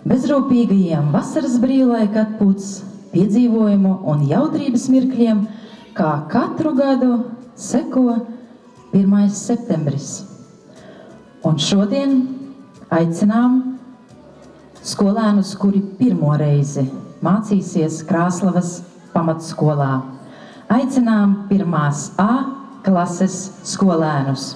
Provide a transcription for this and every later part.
bezrūpīgajiem vasaras brīvlaika atpūtas piedzīvojumu un jautrības mirkļiem, kā katru gadu seko 1. septembris. Un šodien aicinām skolēnus, kuri pirmo reizi mācīsies Krāslavas pamatskolā. Aicinām 1. A klases skolēnus.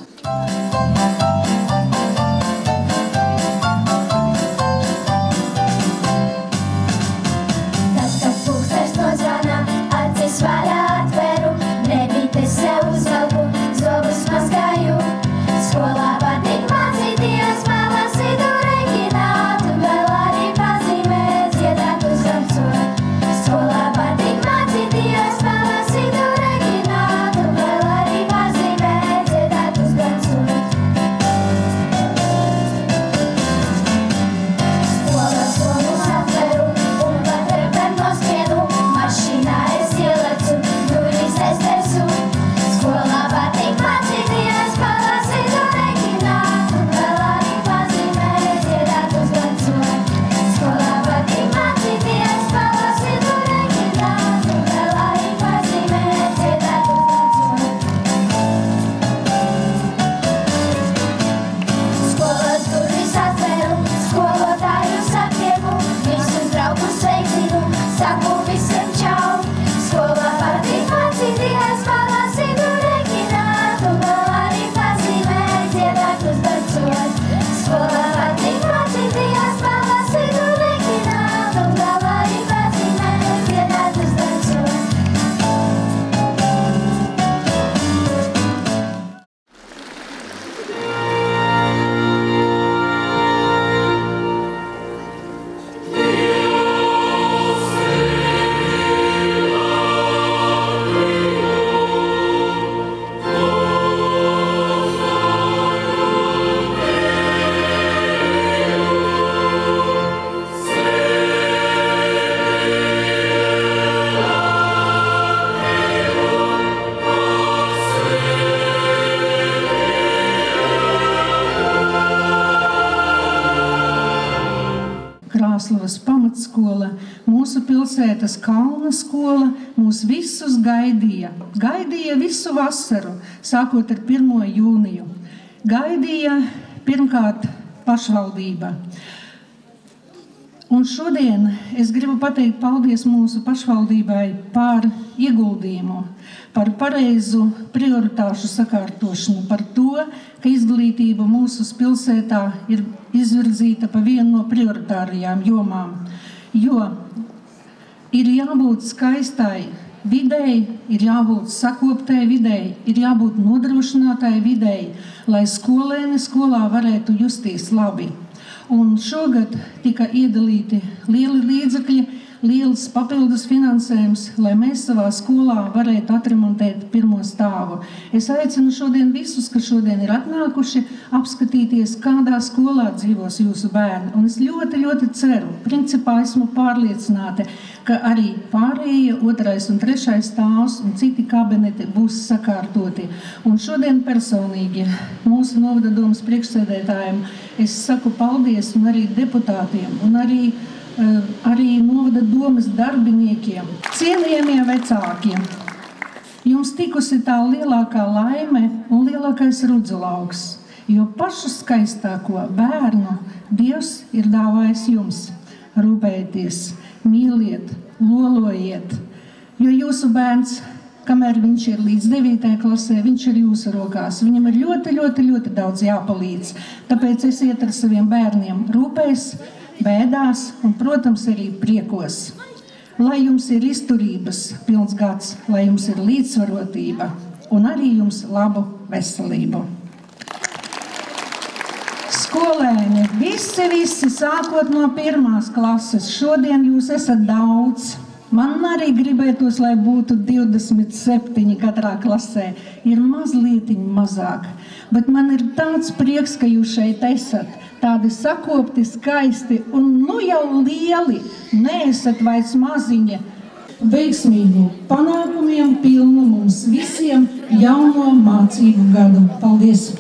Krāslavas pamatskola, mūsu pilsētas kalna skola mūs visus gaidīja. Gaidīja visu vasaru, sākot ar 1. jūniju. Gaidīja pirmkārt pašvaldība. Un šodien es gribu pateikt paldies mūsu pašvaldībai par ieguldījumu, par pareizu prioritāšu sakārtošanu, par to, ka izglītība mūsu pilsētā ir izvirzīta pa vienu no prioritārajām jomām. Jo ir jābūt skaistai videi, ir jābūt sakoptai videi, ir jābūt nodrošinātai videi, lai skolēni skolā varētu justies labi. Un šogad tika iedalīti lieli līdzekļi, liels papildus finansējums, lai mēs savā skolā varētu atremontēt 1. stāvu. Es aicinu šodien visus, kas šodien ir atnākuši, apskatīties, kādā skolā dzīvos jūsu bērni. Un es ļoti, ļoti ceru, principā esmu pārliecināta, ka arī pārējie 2. un 3. stāvs un citi kabineti būs sakārtoti. Un šodien personīgi mūsu novada domas priekšsēdētājiem es saku paldies un arī deputātiem un arī novada domas darbiniekiem, cienījamie vecākiem. Jums tikusi tā lielākā laime un lielākais rudzulauks, jo pašu skaistāko bērnu Dievs ir dāvājis jums. Rūpējieties, mīliet, lolojiet, jo jūsu bērns, kamēr viņš ir līdz 9. klasē, viņš ir jūsu rokās. Viņam ir ļoti, ļoti, ļoti daudz jāpalīdz. Tāpēc esiet ar saviem bērniem rūpēs, bēdās un, protams, arī priekos. Lai jums ir izturības pilns gads, lai jums ir līdzsvarotība un arī jums labu veselību. Skolēni, visi, sākot no 1. klases, šodien jūs esat daudz. Man arī gribētos, lai būtu 27 katrā klasē. Ir mazlietiņ mazāk, bet man ir tāds prieks, ka jūs šeit esat. Tādi sakopti, skaisti un jau lieli, neesat vairs maziņi. Veiksmīgu panākumiem pilnu mums visiem jauno mācību gadu. Paldies!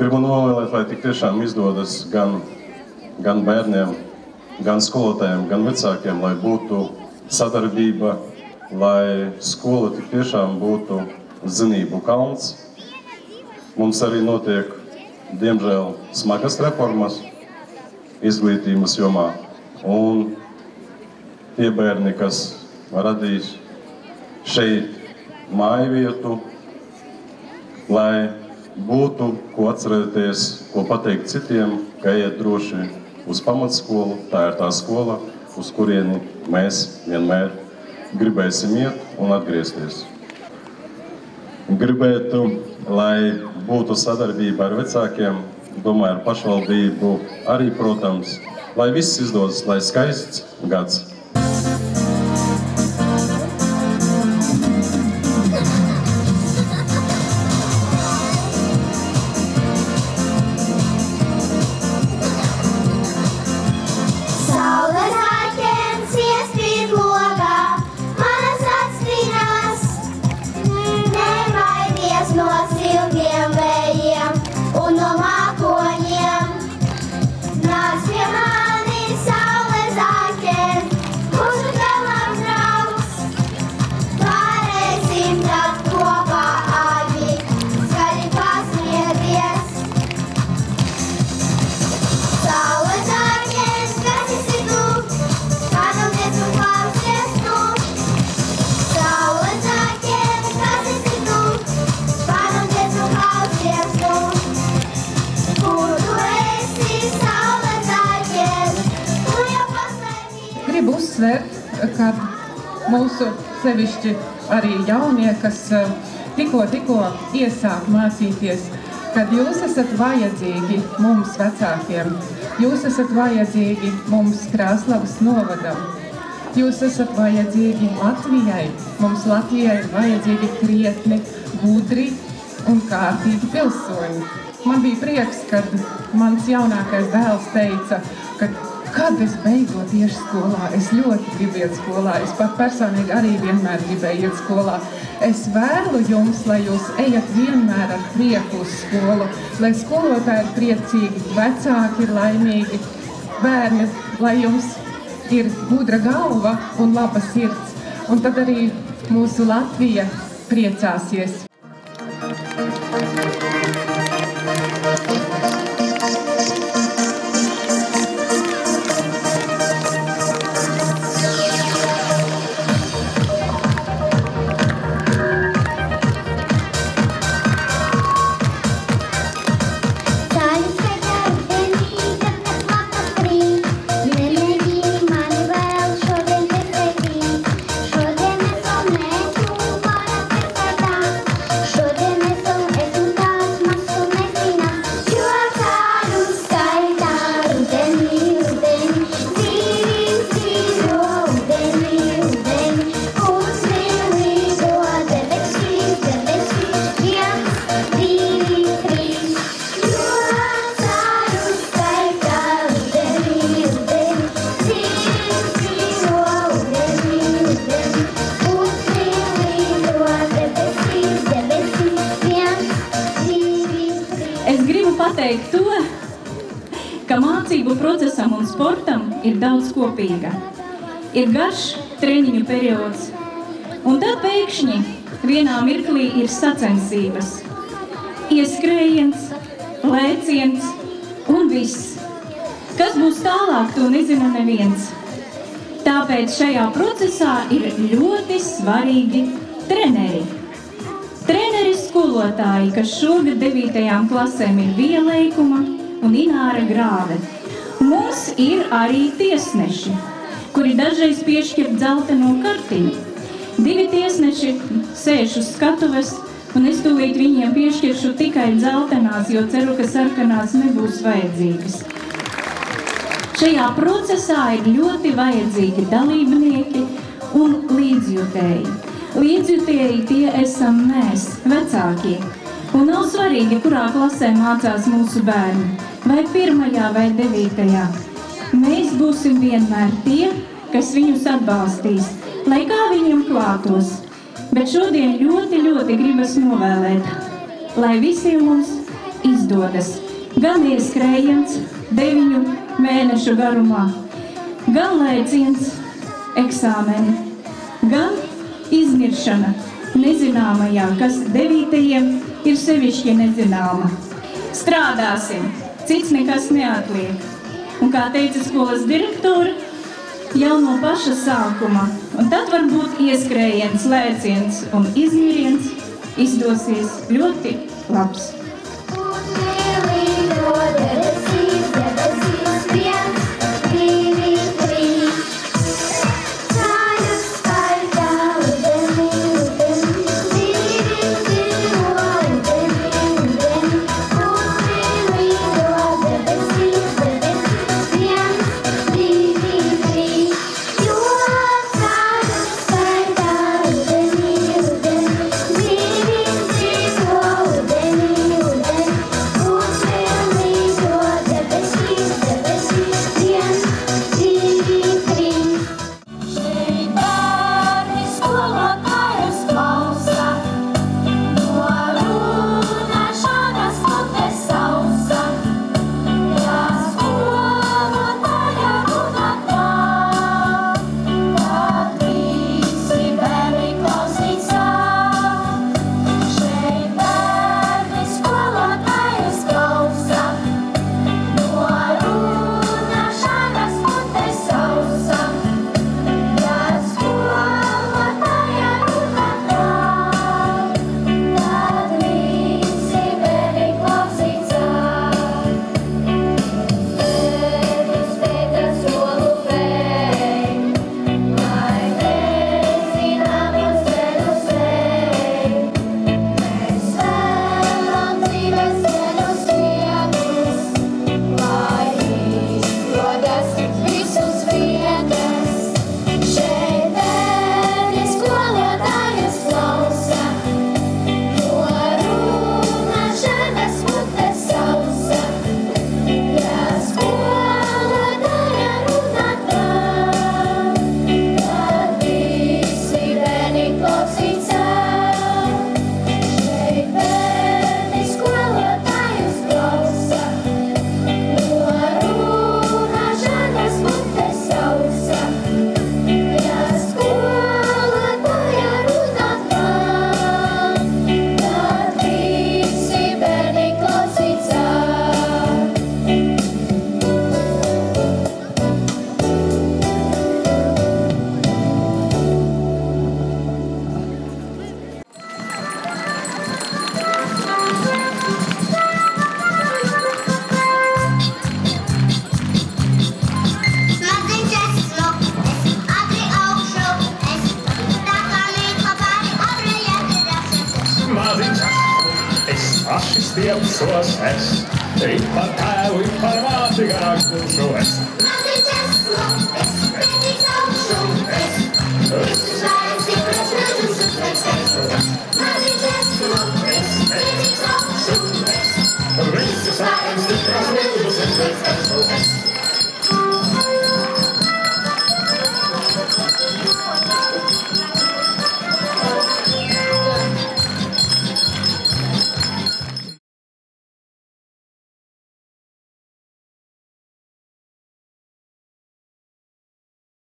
Gribu novēlēt, lai tik tiešām izdodas gan bērniem, gan skolotājiem, gan vecākiem, lai būtu sadarbība, lai skola tik tiešām būtu zinību kalns. Mums arī notiek, diemžēl, smagas reformas izglītības jomā. Un tie bērni, kas radīs šeit māju vietu, lai būtu ko atcerēties, ko pateikt citiem, ka iet droši uz pamatskolu. Tā ir tā skola, uz kurieni mēs vienmēr gribēsim iet un atgriezties. Gribētu, lai būtu sadarbība ar vecākiem, domāju, ar pašvaldību arī, protams, lai viss izdodas, lai skaists gads. Gribu uzsvērt, ka mūsu sevišķi arī jaunie, kas tikko iesāk mācīties, kad jūs esat vajadzīgi mums vecākiem, jūs esat vajadzīgi mums Krāslavas novadam, jūs esat vajadzīgi Latvijai, mums Latvijai ir vajadzīgi krietni, gudri un kārtīgi pilsoņi. Man bija prieks, kad mans jaunākais dēls teica, ka kad es beidzot iešu skolā, es ļoti gribu iet skolā, es pat personīgi arī vienmēr gribēju iet skolā. Es vēlu jums, lai jūs ejat vienmēr ar prieku uz skolu, lai skolotāji ir priecīgi, vecāki ir laimīgi, bērni, lai jums ir gudra galva un laba sirds. Un tad arī mūsu Latvija priecāsies. Pateikt to, ka mācību procesam un sportam ir daudz kopīga. Ir garš treniņu periods, un tad pēkšņi vienā mirklī ir sacensības. Ieskrējiens, lēciens un viss. Kas būs tālāk, to nezina neviens. Tāpēc šajā procesā ir ļoti svarīgi treneri. Treneri skolotāji, kas šogad 9. klasēm ir Vija Leikuma un Ināra Grāve. Mums ir arī tiesneši, kuri dažreiz piešķir dzelteno kartiņu. 2 tiesneši sēž uz skatuves, un es tūlīt viņiem piešķiršu tikai dzeltenās, jo ceru, ka sarkanās nebūs vajadzīgas. Šajā procesā ir ļoti vajadzīgi dalībnieki un līdzjutēji. Līdzjutēji tie esam mēs, vecākie. Un nav svarīgi, kurā klasē mācās mūsu bērni, vai 1. vai 9. Mēs būsim vienmēr tie, kas viņus atbalstīs, lai kā viņiem klātos. Bet šodien ļoti gribas novēlēt, lai visiem mums izdodas gan ieskrējiens 9 mēnešu garumā, gan lēciens, eksāmeni, gan izmiršana nezināmajā, kas 9. ir sevišķi nezināma. Strādāsim, cits nekas neatliek. Un kā teica skolas direktora, jau no paša sākuma. Un tad var būt ieskrējiens, lēciens un izmiriens izdosies ļoti labs. Stiepsos es, it par tēvu, it par māti garāk būšu es. Maziņš esmu, es, pretīgs augšu, es.